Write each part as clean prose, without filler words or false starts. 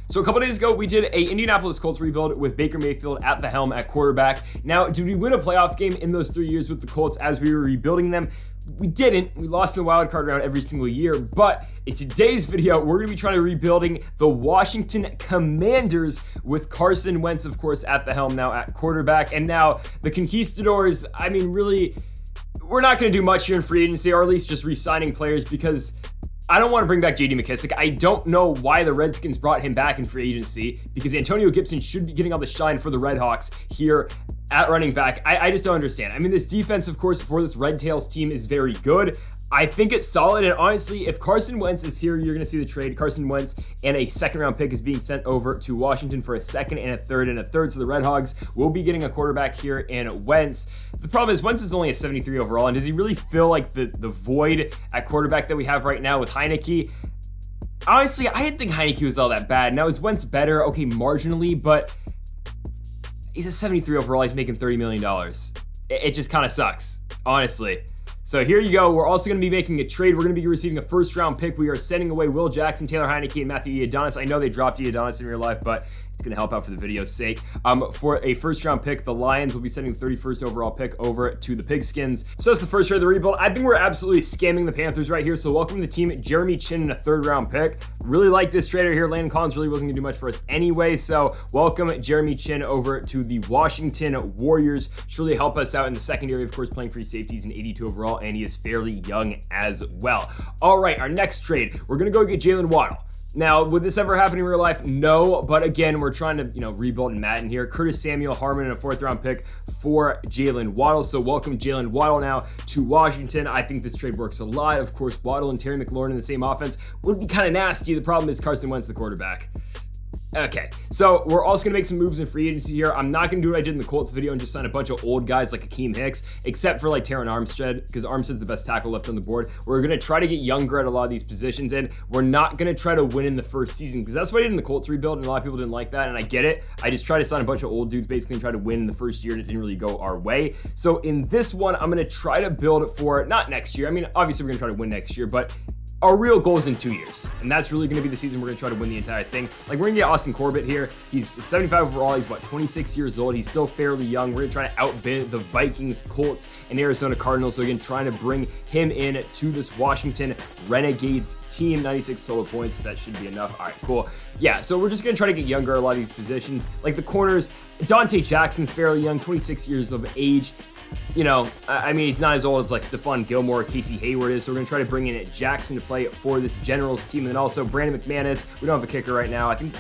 So a couple days ago, we did a Indianapolis Colts rebuild with Baker Mayfield at the helm at quarterback. Now, did we win a playoff game in those 3 years with the Colts as we were rebuilding them? We didn't. We lost in the wild card round every single year. But in today's video, we're going to be trying to rebuilding the Washington Commanders with Carson Wentz, of course, at the helm now at quarterback. And now the Conquistadors, I mean, really, we're not going to do much here in free agency, or at least just re-signing players, because I don't want to bring back J.D. McKissic. I don't know why the Redskins brought him back in free agency, because Antonio Gibson should be getting all the shine for the Red Hawks here at running back. I just don't understand. I mean, this defense, of course, for this Red Tails team is very good. I think it's solid, and honestly, if Carson Wentz is here, you're going to see the trade. Carson Wentz and a second-round pick is being sent over to Washington for a second and a third, so the Red Hogs will be getting a quarterback here in Wentz. The problem is Wentz is only a 73 overall, and does he really fill like the void at quarterback that we have right now with Heineke? Honestly, I didn't think Heineke was all that bad. Now, is Wentz better? Okay, marginally, but he's a 73 overall. He's making $30 million. It just kind of sucks, honestly. So here you go. We're also going to be making a trade. We're going to be receiving a first-round pick. We are sending away Will Jackson, Taylor Heineke, and Matthew Ioannidis. I know they dropped Ioannidis in real life, but it's going to help out for the video's sake. For a first-round pick, the Lions will be sending the 31st overall pick over to the Pigskins. So that's the first trade of the rebuild. I think we're absolutely scamming the Panthers right here. So welcome to the team, Jeremy Chinn, in a third-round pick. Really like this trader here. Landon Collins really wasn't going to do much for us anyway. So welcome Jeremy Chinn over to the Washington Warriors. Should really help us out in the secondary, of course, playing free safeties in 82 overall, and he is fairly young as well. All right, our next trade, we're going to go get Jalen Waddle. Now, would this ever happen in real life? No, but again, we're trying to, rebuild in Madden here. Curtis Samuel Harmon and a fourth-round pick for Jalen Waddle. So welcome Jalen Waddle now to Washington. I think this trade works a lot. Of course, Waddle and Terry McLaurin in the same offense would be kind of nasty. The problem is Carson Wentz, the quarterback. Okay, so we're also going to make some moves in free agency here. I'm not going to do what I did in the Colts video and just sign a bunch of old guys like Akeem Hicks, except for like Terron Armstead, because Armstead's the best tackle left on the board. We're going to try to get younger at a lot of these positions, and we're not going to try to win in the first season, because that's what I did in the Colts rebuild, and a lot of people didn't like that, and I get it. I just tried to sign a bunch of old dudes basically and try to win in the first year, and it didn't really go our way. So in this one, I'm going to try to build for, not next year. I mean, obviously we're going to try to win next year, but our real goal is in 2 years, and that's really going to be the season we're going to try to win the entire thing. Like, we're going to get Austin Corbett here. He's 75 overall. He's, 26 years old. He's still fairly young. We're going to try to outbid the Vikings, Colts, and Arizona Cardinals. So, again, trying to bring him in to this Washington Renegades team. 96 total points. That should be enough. All right, cool. Yeah, so we're just going to try to get younger at a lot of these positions. Like the corners, Dante Jackson's fairly young, 26 years of age. I mean, he's not as old as like Stephon Gilmore or Casey Hayward is, so we're going to try to bring in Jackson to play for this Generals team. And then also Brandon McManus. We don't have a kicker right now. I think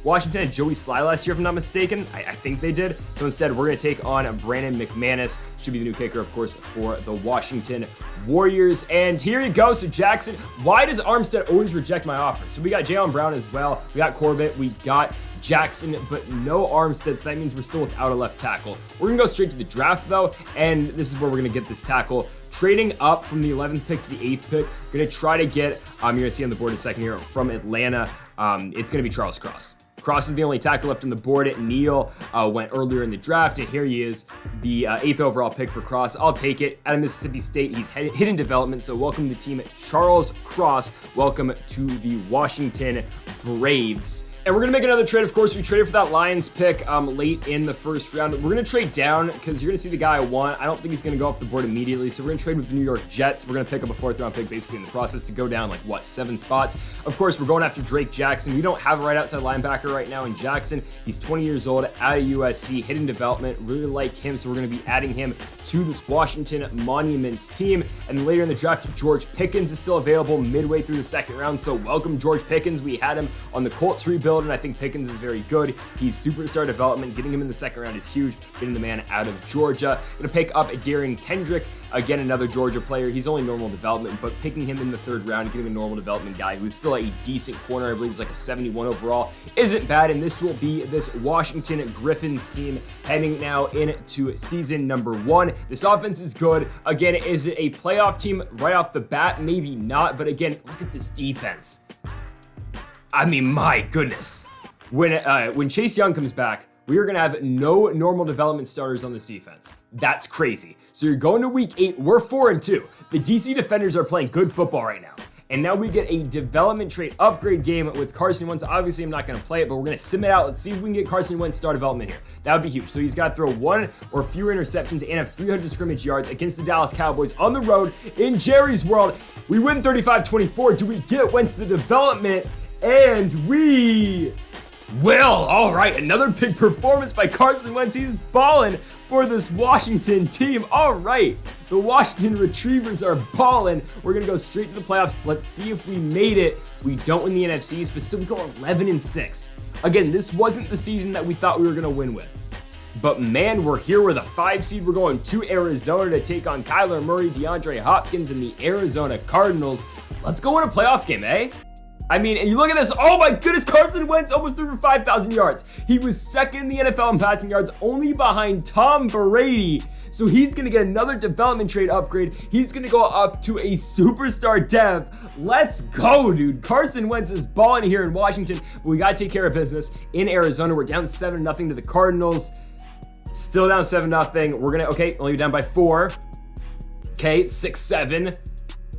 Washington had Joey Sly last year, if I'm not mistaken. I think they did. So instead, we're going to take on Brandon McManus. Should be the new kicker, of course, for the Washington Warriors. And here you go. So Jackson, why does Armstead always reject my offer? So we got Jaylen Brown as well. We got Corbett. We got Jackson, but no Armstead, so that means we're still without a left tackle. We're going to go straight to the draft, though, and this is where we're going to get this tackle. Trading up from the 11th pick to the 8th pick, going to try to get, you're going to see on the board in a second here, from Atlanta, it's going to be Charles Cross. Cross is the only tackle left on the board. Neal went earlier in the draft, and here he is, the 8th overall pick for Cross. I'll take it. Out of Mississippi State, he's hidden development, so welcome to the team, Charles Cross. Welcome to the Washington Braves. And we're going to make another trade. Of course, we traded for that Lions pick late in the first round. We're going to trade down because you're going to see the guy I want. I don't think he's going to go off the board immediately. So we're going to trade with the New York Jets. We're going to pick up a 4th-round pick basically in the process to go down 7 spots. Of course, we're going after Drake Jackson. We don't have a right outside linebacker right now in Jackson. He's 20 years old, out of USC, hidden development. Really like him, so we're going to be adding him to this Washington Monuments team. And then later in the draft, George Pickens is still available midway through the second round. So welcome George Pickens. We had him on the Colts rebuild, and I think Pickens is very good. He's superstar development. Getting him in the second round is huge. Getting the man out of Georgia. Going to pick up Darian Kendrick. Again, another Georgia player. He's only normal development, but picking him in the 3rd round, getting a normal development guy who's still a decent corner, I believe he's like a 71 overall, isn't bad. And this will be this Washington Griffins team heading now into season number 1. This offense is good. Again, is it a playoff team right off the bat? Maybe not, but again, look at this defense. I mean, my goodness. When Chase Young comes back, we are going to have no normal development starters on this defense. That's crazy. So you're going to week 8. We're 4-2. The DC Defenders are playing good football right now. And now we get a development trait upgrade game with Carson Wentz. Obviously, I'm not going to play it, but we're going to sim it out. Let's see if we can get Carson Wentz star development here. That would be huge. So he's got to throw 1 or fewer interceptions and have 300 scrimmage yards against the Dallas Cowboys on the road in Jerry's world. We win 35-24. Do we get Wentz the development? And we will. All right, another big performance by Carson Wentz. He's balling for this Washington team. All right, the Washington Retrievers are balling. We're going to go straight to the playoffs. Let's see if we made it. We don't win the NFCs, but still we go 11-6. Again, this wasn't the season that we thought we were going to win with. But man, we're here. We're the 5 seed. We're going to Arizona to take on Kyler Murray, DeAndre Hopkins, and the Arizona Cardinals. Let's go win a playoff game, eh? I mean, and you look at this, oh my goodness, Carson Wentz almost threw for 5,000 yards. He was second in the NFL in passing yards, only behind Tom Brady. So he's going to get another development trait upgrade. He's going to go up to a superstar dev. Let's go, dude. Carson Wentz is balling here in Washington, but we got to take care of business in Arizona. We're down 7-0 to the Cardinals. Still down 7-0. We're going to, okay, only down by 4. Okay, it's 6-7.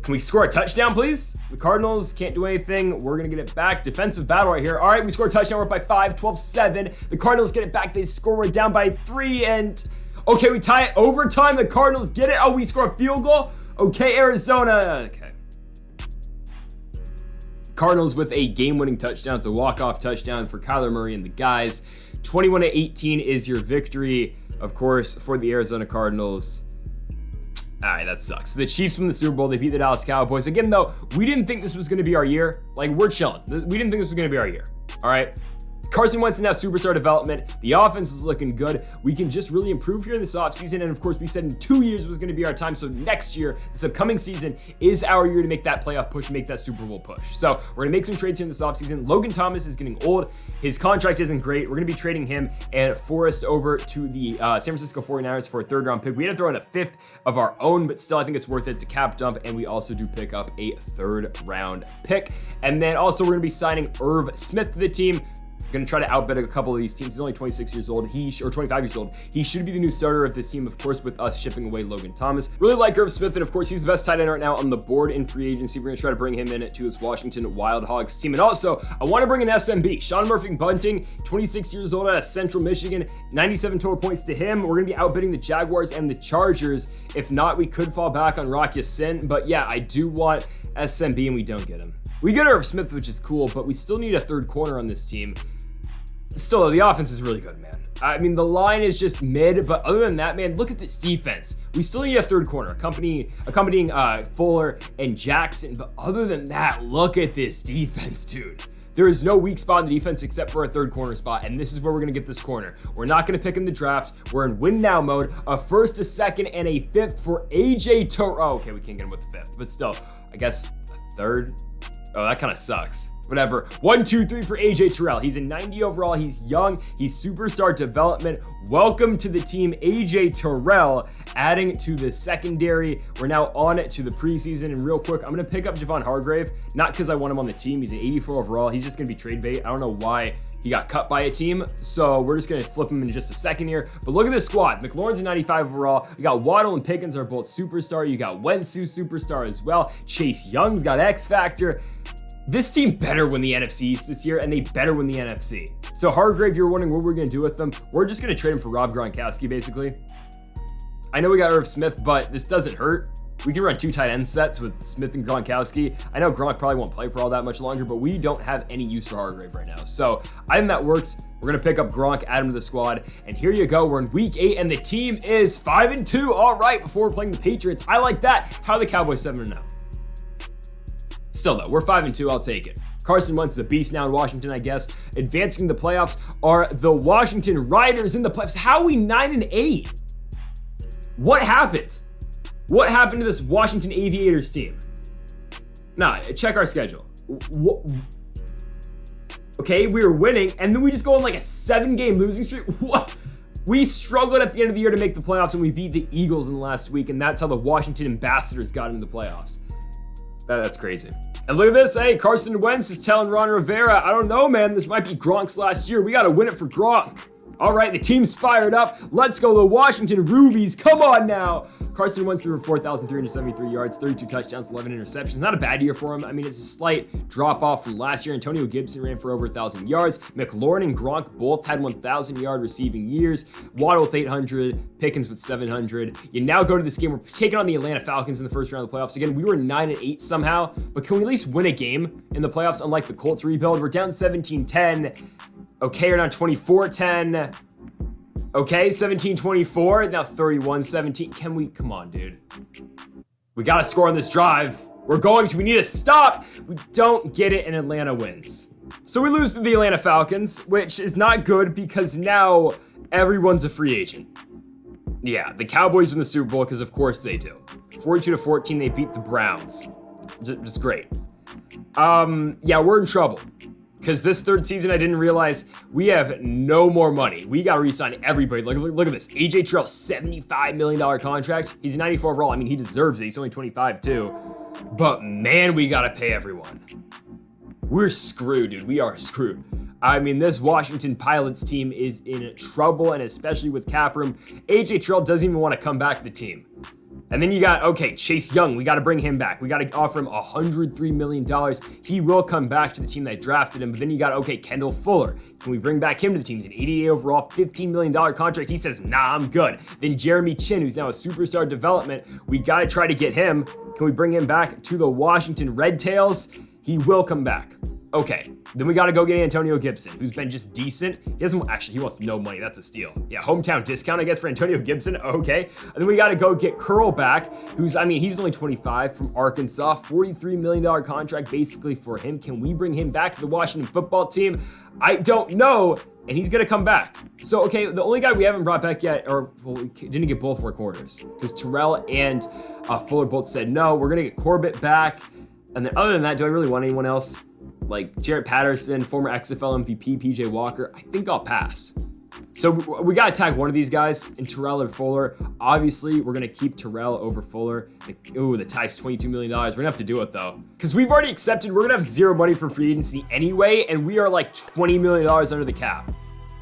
Can we score a touchdown, please? The Cardinals can't do anything. We're going to get it back. Defensive battle right here. All right, we score a touchdown. We're up by 5, 12-7. The Cardinals get it back. They score. We're down by 3. And, okay, we tie it overtime. The Cardinals get it. Oh, we score a field goal. Okay, Arizona. Okay. Cardinals with a game-winning touchdown. It's a walk-off touchdown for Kyler Murray and the guys. 21-18 is your victory, of course, for the Arizona Cardinals. All right, that sucks. The Chiefs win the Super Bowl. They beat the Dallas Cowboys. Again, though, we didn't think this was going to be our year. Like, we're chilling. We didn't think this was going to be our year. All right? Carson Wentz in that superstar development. The offense is looking good. We can just really improve here in this offseason. And, of course, we said in 2 years was going to be our time. So next year, this upcoming season, is our year to make that playoff push, make that Super Bowl push. So we're going to make some trades here in this offseason. Logan Thomas is getting old. His contract isn't great. We're going to be trading him and Forrest over to the San Francisco 49ers for a 3rd-round pick. We had to throw in a 5th of our own, but still, I think it's worth it. It's a cap dump, and we also do pick up a 3rd-round pick. And then also, we're going to be signing Irv Smith to the team. Going to try to outbid a couple of these teams. He's only 26 years old. Or 25 years old. He should be the new starter of this team, of course, with us shipping away Logan Thomas. Really like Irv Smith, and of course, he's the best tight end right now on the board in free agency. We're going to try to bring him in to this Washington Wild Hogs team. And also, I want to bring in SMB. Sean Murphy Bunting, 26 years old out of Central Michigan. 97 total points to him. We're going to be outbidding the Jaguars and the Chargers. If not, we could fall back on Rock Ya-Sin. But yeah, I do want SMB, and we don't get him. We get Irv Smith, which is cool, but we still need a 3rd corner on this team. Still, the offense is really good, man. I mean, the line is just mid, but other than that, man, look at this defense. We still need a 3rd corner, accompanying Fuller and Jackson. But other than that, look at this defense, dude. There is no weak spot in the defense except for a 3rd corner spot, and this is where we're going to get this corner. We're not going to pick in the draft. We're in win now mode. A 1st, a 2nd, and a 5th for AJ Terrell. Oh, okay, we can't get him with the 5th, but still, I guess a 3rd. Oh, that kind of sucks. Whatever. 1, 2, 3 for AJ Terrell. He's a 90 overall. He's young. He's superstar development. Welcome to the team, AJ Terrell, adding to the secondary. We're now on to the preseason. And real quick, I'm going to pick up Javon Hargrave, not because I want him on the team. He's an 84 overall. He's just going to be trade bait. I don't know why he got cut by a team. So we're just going to flip him in just a second here. But look at this squad. McLaurin's a 95 overall. You got Waddle and Pickens are both superstar. You got Wentz, superstar as well. Chase Young's got X Factor. This team better win the NFC East this year, and they better win the NFC. So Hargrave, you're wondering what we're going to do with them. We're just going to trade him for Rob Gronkowski, basically. I know we got Irv Smith, but this doesn't hurt. We can run 2 tight end sets with Smith and Gronkowski. I know Gronk probably won't play for all that much longer, but we don't have any use for Hargrave right now. So I think that works. We're going to pick up Gronk, add him to the squad. And here you go. We're in week 8, and the team is 5-2. All right, before we're playing the Patriots. I like that. How are the Cowboys 7-0? Still, though, we're 5-2. I'll take it. Carson Wentz is a beast now in Washington, I guess. Advancing the playoffs are the Washington Riders in the playoffs. How are we 9-8? What happened? What happened to this Washington Aviators team? Nah, check our schedule. Okay, we were winning, and then we just go on like a 7-game losing streak. What? We struggled at the end of the year to make the playoffs, and we beat the Eagles in the last week, and that's how the Washington Ambassadors got into the playoffs. That's crazy. And look at this. Hey, Carson Wentz is telling Ron Rivera, I don't know, man. This might be Gronk's last year. We got to win it for Gronk. All right, the team's fired up. Let's go, the Washington Rubies. Come on now. Carson Wentz threw for 4,373 yards, 32 touchdowns, 11 interceptions. Not a bad year for him. I mean, it's a slight drop off from last year. Antonio Gibson ran for over 1,000 yards. McLaurin and Gronk both had 1,000-yard receiving years. Waddle with 800, Pickens with 700. You now go to this game. We're taking on the Atlanta Falcons in the first round of the playoffs. Again, we were 9-8 somehow, but can we at least win a game in the playoffs? Unlike the Colts rebuild, we're down 17-10. Okay, we're down 24-10. Okay, 17-24, now 31-17. Come on, dude. We gotta score on this drive. We need to stop. We don't get it, and Atlanta wins. So we lose to the Atlanta Falcons, which is not good because now everyone's a free agent. Yeah, the Cowboys win the Super Bowl because of course they do. 42-14, they beat the Browns. Just great. Yeah, we're in trouble. Because this third season, I didn't realize we have no more money. We got to re-sign everybody. Look at this. AJ Terrell, $75 million contract. He's 94 overall. I mean, he deserves it. He's only 25 too. But man, we got to pay everyone. We're screwed, dude. We are screwed. I mean, this Washington Pilots team is in trouble, and especially with cap room. AJ Terrell doesn't even want to come back to the team. And then you got, okay, Chase Young. We got to bring him back. We got to offer him $103 million. He will come back to the team that drafted him. But then you got, okay, Kendall Fuller. Can we bring back him to the team? He's an 88 overall, $15 million contract. He says, nah, I'm good. Then Jeremy Chin, who's now a superstar development. We got to try to get him. Can we bring him back to the Washington Red Tails? He will come back. Okay, then we got to go get Antonio Gibson, who's been just decent. He wants no money. That's a steal. Yeah, hometown discount, I guess, for Antonio Gibson. Okay. And then we got to go get Curl back, he's only 25 from Arkansas, $43 million contract basically for him. Can we bring him back to the Washington football team? I don't know. And he's going to come back. So, okay, the only guy we haven't brought back yet, we didn't get both 4 quarters because Terrell and Fuller both said no. We're going to get Corbett back. And then other than that, do I really want anyone else? Like Jarrett Patterson, former XFL MVP, PJ Walker, I think I'll pass. So we got to tag one of these guys in Terrell or Fuller. Obviously, we're going to keep Terrell over Fuller. The tie's $22 million. We're going to have to do it, though. Because we've already accepted we're going to have zero money for free agency anyway, and we are like $20 million under the cap.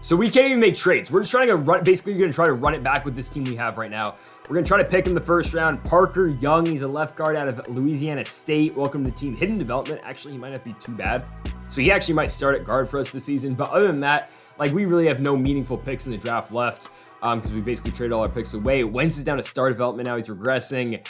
So we can't even make trades. We're just trying to run it back with this team we have right now. We're going to try to pick in the first round. Parker Young, he's a left guard out of Louisiana State. Welcome to the team. Hidden development. Actually, he might not be too bad. So he actually might start at guard for us this season. But other than that, we really have no meaningful picks in the draft left because we basically traded all our picks away. Wentz is down to star development now. He's regressing.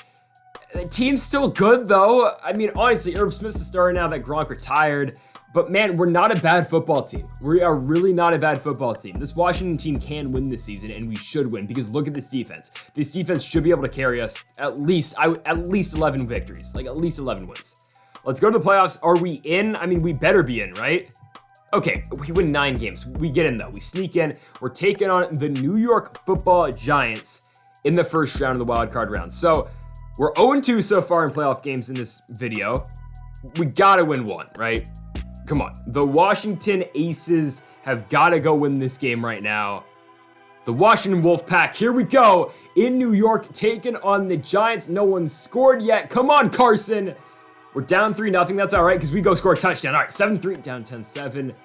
The team's still good, though. I mean, honestly, Irv Smith's the starter now that Gronk retired. But man, we're not a bad football team. We are really not a bad football team. This Washington team can win this season, and we should win because look at this defense. This defense should be able to carry us at least 11 victories, at least 11 wins. Let's go to the playoffs. Are we in? I mean, we better be in, right? Okay, we win 9 games. We get in, though. We sneak in. We're taking on the New York Football Giants in the first round of the wild card round. So we're 0-2 so far in playoff games in this video. We gotta win 1, right? Come on. The Washington Aces have got to go win this game right now. The Washington Wolfpack, here we go. In New York, taking on the Giants. No one's scored yet. Come on, Carson. We're down 3-0. That's all right because we go score a touchdown. All right, 7-3, down 10-7.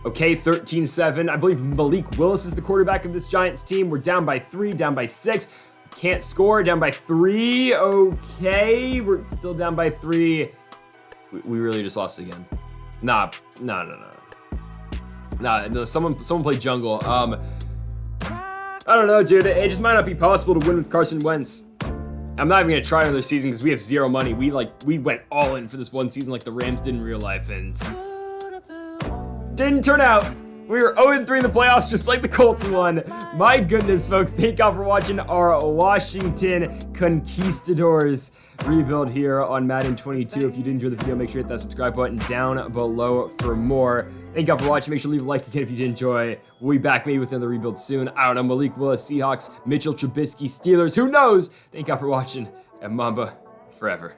Okay, 13-7. I believe Malik Willis is the quarterback of this Giants team. We're down by 3, down by 6. Can't score, down by 3. Okay, we're still down by 3. We really just lost again. No. Someone play jungle. I don't know, dude. It just might not be possible to win with Carson Wentz. I'm not even gonna try another season because we have zero money. We went all in for this one season like the Rams did in real life, and didn't turn out. We were 0-3 in the playoffs, just like the Colts won. My goodness, folks. Thank y'all for watching our Washington Conquistadors rebuild here on Madden 22. If you did enjoy the video, make sure to hit that subscribe button down below for more. Thank y'all for watching. Make sure to leave a like again if you did enjoy. We'll be back maybe with another rebuild soon. I don't know, Malik Willis, Seahawks, Mitchell Trubisky, Steelers. Who knows? Thank y'all for watching, and Mamba forever.